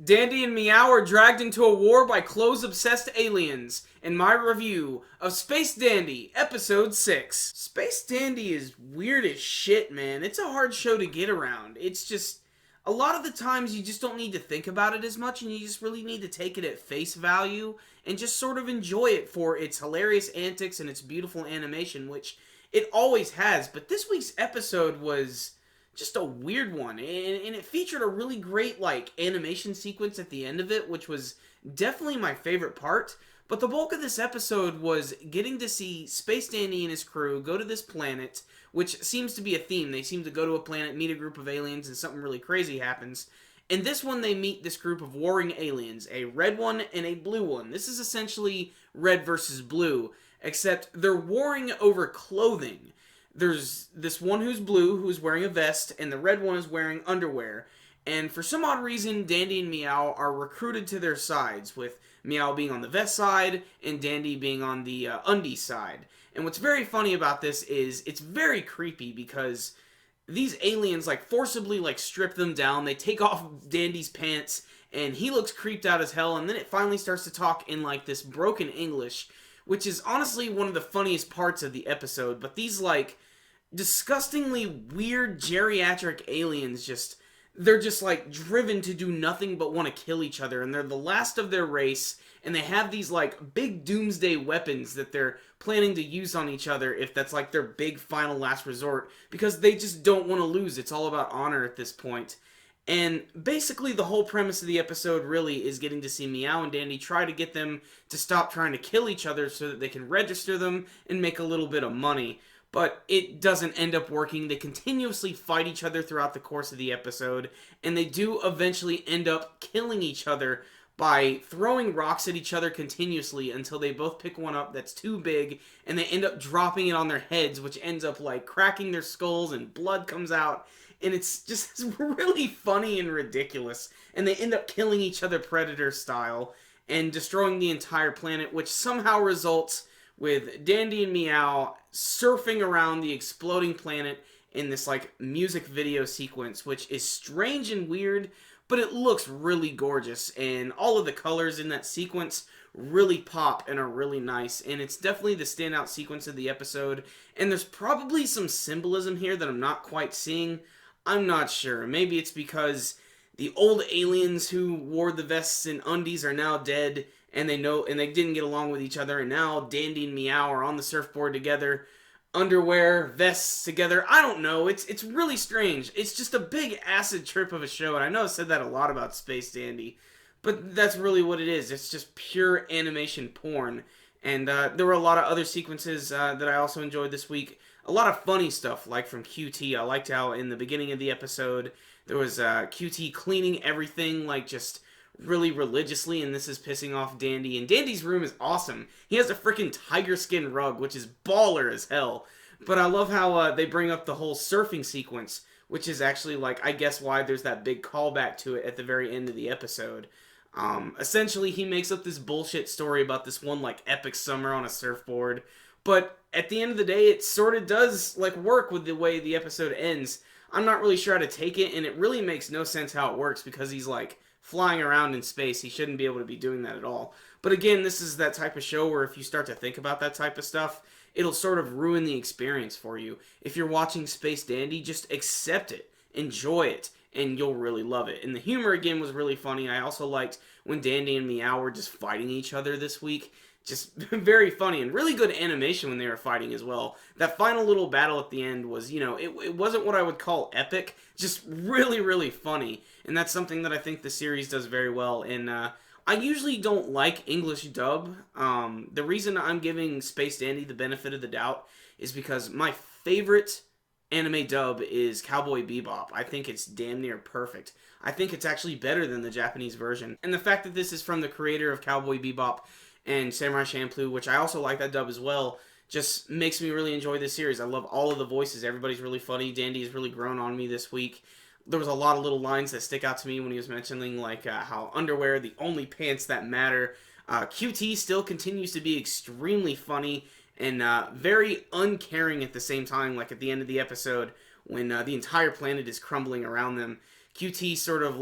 Dandy and Meow are dragged into a war by clothes-obsessed aliens, in my review of Space Dandy, Episode 6. Space Dandy is weird as shit, man. It's a hard show to get around. It's just, a lot of the times you just don't need to think about it as much, and you just really need to take it at face value, and just sort of enjoy it for its hilarious antics and its beautiful animation, which it always has. But this week's episode was just a weird one, and it featured a really great animation sequence at the end of it, which was definitely my favorite part. But the bulk of this episode was getting to see Space Dandy and his crew go to this planet, which seems to be a theme. They seem to go to a planet, meet a group of aliens, and something really crazy happens. In this one, they meet this group of warring aliens, a red one and a blue one. This is essentially red versus blue, except they're warring over clothing. There's this one who's blue, who's wearing a vest, and the red one is wearing underwear. And for some odd reason, Dandy and Meow are recruited to their sides, with Meow being on the vest side, and Dandy being on the undie side. And what's very funny about this is, it's very creepy, because these aliens, forcibly, strip them down. They take off Dandy's pants, and he looks creeped out as hell, and then it finally starts to talk in, this broken English, which is honestly one of the funniest parts of the episode. But these, disgustingly weird geriatric aliens they're just driven to do nothing but want to kill each other, and they're the last of their race, and they have these big doomsday weapons that they're planning to use on each other if that's their big final last resort, because they just don't want to lose. It's all about honor at this point. And basically the whole premise of the episode really is getting to see Meow and Dandy try to get them to stop trying to kill each other so that they can register them and make a little bit of money. But it doesn't end up working. They continuously fight each other throughout the course of the episode, and they do eventually end up killing each other by throwing rocks at each other continuously until they both pick one up that's too big, and they end up dropping it on their heads, which ends up cracking their skulls, and blood comes out. And it's just really funny and ridiculous. And they end up killing each other Predator style and destroying the entire planet, which somehow results with Dandy and Meow surfing around the exploding planet in this music video sequence, which is strange and weird, but it looks really gorgeous. And all of the colors in that sequence really pop and are really nice, and it's definitely the standout sequence of the episode. And there's probably some symbolism here that I'm not quite seeing. I'm not sure. Maybe it's because the old aliens who wore the vests and undies are now dead, and they didn't get along with each other, and now Dandy and Meow are on the surfboard together, underwear, vests together. I don't know. It's really strange. It's just a big acid trip of a show, and I know I've said that a lot about Space Dandy, but that's really what it is. It's just pure animation porn. And there were a lot of other sequences that I also enjoyed this week. A lot of funny stuff, like from QT. I liked how in the beginning of the episode, there was QT cleaning everything, just really religiously, and this is pissing off Dandy. And Dandy's room is awesome. He has a freaking tiger skin rug, which is baller as hell. But I love how they bring up the whole surfing sequence, which is actually, I guess why there's that big callback to it at the very end of the episode. Essentially, he makes up this bullshit story about this one, epic summer on a surfboard. But at the end of the day, it sort of does, work with the way the episode ends. I'm not really sure how to take it, and it really makes no sense how it works, because he's, flying around in space. He shouldn't be able to be doing that at all. But again, this is that type of show where if you start to think about that type of stuff, it'll sort of ruin the experience for you. If you're watching Space Dandy, just accept it. Enjoy it. And you'll really love it. And the humor, again, was really funny. I also liked when Dandy and Meow were just fighting each other this week. Just very funny, and really good animation when they were fighting as well. That final little battle at the end was, it wasn't what I would call epic, just really, really funny. And that's something that I think the series does very well. And I usually don't like English dub. The reason I'm giving Space Dandy the benefit of the doubt is because my favorite anime dub is Cowboy Bebop. I think it's damn near perfect. I think it's actually better than the Japanese version. And the fact that this is from the creator of Cowboy Bebop and Samurai Champloo, which I also like that dub as well, just makes me really enjoy this series. I love all of the voices. Everybody's really funny. Dandy has really grown on me this week. There was a lot of little lines that stick out to me when he was mentioning how underwear, the only pants that matter. QT still continues to be extremely funny and very uncaring at the same time, at the end of the episode when the entire planet is crumbling around them. QT sort of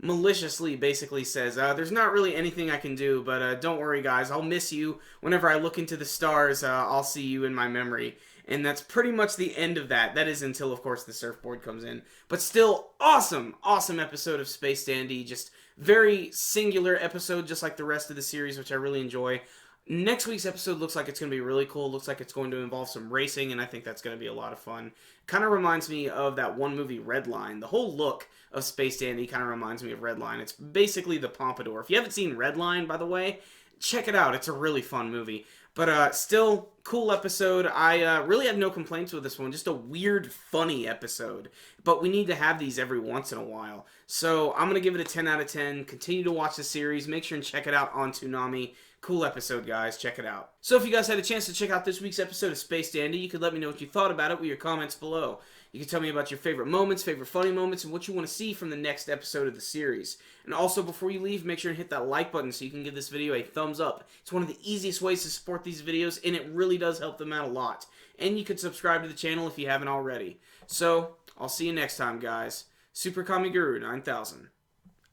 maliciously basically says, there's not really anything I can do, but don't worry, guys. I'll miss you. Whenever I look into the stars, I'll see you in my memory. And that's pretty much the end of that. That is until, of course, the surfboard comes in. But still, awesome, awesome episode of Space Dandy. Just very singular episode, just like the rest of the series, which I really enjoy. Next week's episode looks like it's going to be really cool. Looks like it's going to involve some racing, and I think that's going to be a lot of fun. Kind of reminds me of that one movie, Redline. The whole look of Space Dandy kind of reminds me of Redline. It's basically the Pompadour. If you haven't seen Redline, by the way, check it out. It's a really fun movie. But still, cool episode. I really have no complaints with this one. Just a weird, funny episode. But we need to have these every once in a while. So I'm going to give it a 10 out of 10. Continue to watch the series. Make sure and check it out on Toonami. Cool episode, guys. Check it out. So if you guys had a chance to check out this week's episode of Space Dandy, you could let me know what you thought about it with your comments below. You can tell me about your favorite moments, favorite funny moments, and what you want to see from the next episode of the series. And also, before you leave, make sure to hit that like button so you can give this video a thumbs up. It's one of the easiest ways to support these videos, and it really does help them out a lot. And you could subscribe to the channel if you haven't already. So, I'll see you next time, guys. Super Kami Guru 9000.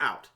Out.